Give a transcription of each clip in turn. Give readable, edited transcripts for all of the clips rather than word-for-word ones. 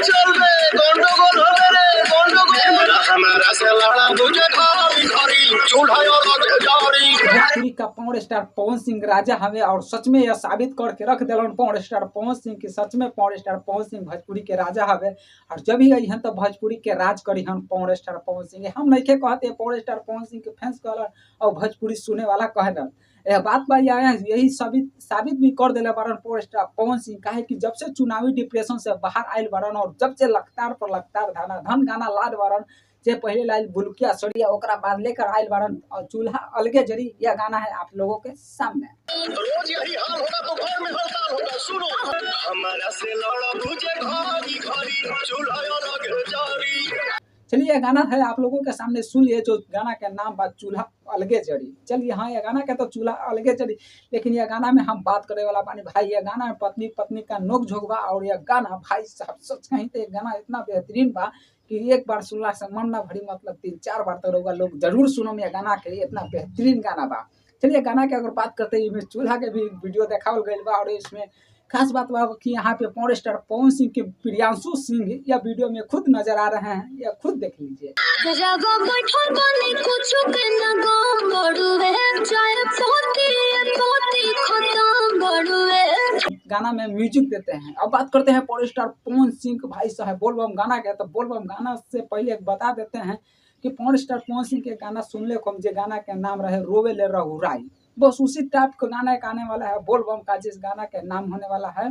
চলবে গন্ডগোল হবে রে গন্ডগোল हमारा से लड़ा मुझे खारी खारी चूल्हा लगे जारी। भोजपुरी का पावर स्टार पवन सिंह राजा हवे और सच में यह साबित करके रख दिलन पावर स्टार पवन सिंह की सच में पावर स्टार पवन सिंह भोजपुरी के राजा हवे और जब भी आई हैं तो भोजपुरी के राज करी हम पावर स्टार पवन सिंह। हम नहीं के कहते पावर स्टार पवन सिंह के फैंस कहलन और भोजपुरी सुने वाला कहलन। यह बात भाई आया यही साबित भी कर दिले बारन पावर स्टार पवन सिंह काहे कि जब से चुनावी डिप्रेशन से बाहर आयल बारन और जब से लगातार पर लगातार धन गाना लाद बारन जे पहले लाइल बुलकिया सड़िया ओकरा बाद लेकर आयल बारन और चूल्हा अलगे जरी यह गाना है आप लोगों के सामने। रोज यही हाल होगा तो घर में हड़ताल होगा सुनो हमारा से लड़ा मुझे घारी घारी चूल्हा लगे जारी। चलिए यह गाना है आप लोगों के सामने सुनिए जो गाना का नाम बा चूल्हा अलगे जड़ी। चलिए हाँ यह गाना का तो चूल्हा अलगे जड़ी लेकिन यह गाना में हम बात करे वाला बानी भाई यह गाना में पत्नी का नोक झोंक बा और यह गाना भाई साहब सच कहीं तो यह गाना इतना बेहतरीन बा कि एक बार सुनला से मन ना भरी मतलब 3-4 बार तो रहुआ लोग जरूर सुनो यह गाना के इतना बेहतरीन गाना बा। चलिए गाना के अगर बात करते हैं चूल्हा के भी वीडियो देखावल गई बा और इसमें खास बात बा कि यहाँ पे पावर स्टार पवन सिंह के प्रियांशु सिंह या वीडियो में खुद नजर आ रहे हैं या खुद देख लीजिए। गाना में म्यूजिक देते हैं। अब बात करते हैं पावर स्टार पवन सिंह भाई साहब बोलबम गाना के तो बोलबम गाना से पहले बता देते हैं कि पावर स्टार पवन सिंह के गाना सुनले को जो गाना के नाम रहे रोवे ले रहुराई बस उसी टाइप का गाना एक आने वाला है बोलबम का जिस गाना के नाम होने वाला है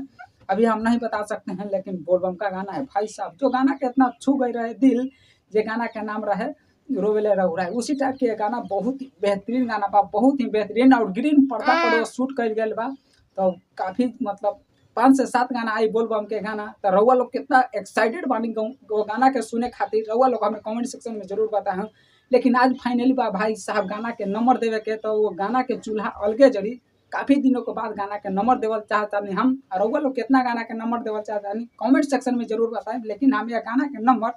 अभी हम नहीं बता सकते हैं लेकिन बोलबम का गाना है भाई साहब जो गाना के इतना छू गई रहे दिल जे गाना के नाम रहे रोवेले रहुराई उसी टाइप के गाना बहुत ही बेहतरीन गाना बा बहुत ही बेहतरीन और ग्रीन पर्दा पर शूट कर गया बा तो काफ़ी मतलब 5 से 7 गाना आई बोलबम के गाना तो रउआ लोग कितना एक्साइटेड बानी वो गाना के सुने खातिर रउआ लोग हमें कमेंट सेक्शन में जरूर बताएं। लेकिन आज फाइनली बा भाई साहब गाना के नंबर देवे के तो वो गाना के चूल्हा अलगे जड़ी काफ़ी दिनों के बाद गाना के नंबर देवल चाहता नहीं हम और रउआ लोग कितना गाना के नंबर देवल चाहता नहीं कमेंट सेक्शन में जरूर बताएं। लेकिन हम यह गाना के नंबर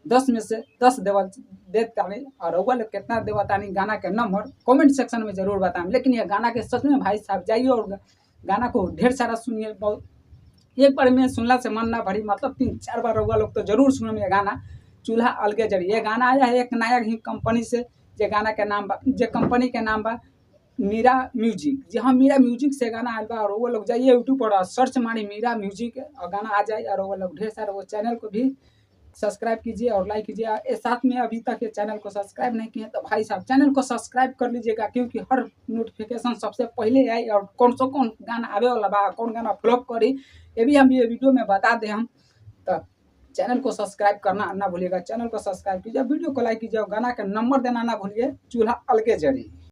10 में से 10 देवल देता नहीं और रउआ लोग कितना देवता नहीं गाना के नंबर कमेंट सेक्शन में जरूर बताएं। लेकिन यह गाना के सच में भाई साहब जाइए और गाना को ढेर सारा सुनिए बहुत एक बार में सुनला से मन ना भरी मतलब 3-4 बार रउआ लोग तो जरूर सुनो ये गाना चूल्हा अलगे जड़ी। ये गाना आया है एक नया ही कंपनी से जे गाना के नाम बा जे कंपनी के नाम बा मीरा म्यूजिक। जी हाँ मीरा म्यूजिक से गाना आया बा और वो लोग जाइए यूट्यूब पर सर्च मारी मीरा म्यूजिक और गाना आ जाए और वो लोग ढेर सारा वो चैनल को भी सब्सक्राइब कीजिए और लाइक कीजिए। साथ में अभी तक ये चैनल को सब्सक्राइब नहीं किए तो भाई साहब चैनल को सब्सक्राइब कर लीजिएगा क्योंकि हर नोटिफिकेशन सबसे पहले आई और कौन गाना आवे वाला बा कौन गाना फ्लॉप करी ये भी हम ये वीडियो में बता दें हम तो चैनल को सब्सक्राइब करना ना भूलिएगा। चैनल को सब्सक्राइब कीजिए वीडियो को लाइक कीजिए और गाना का नंबर देना ना भूलिए चूल्हा अलगे जड़ी।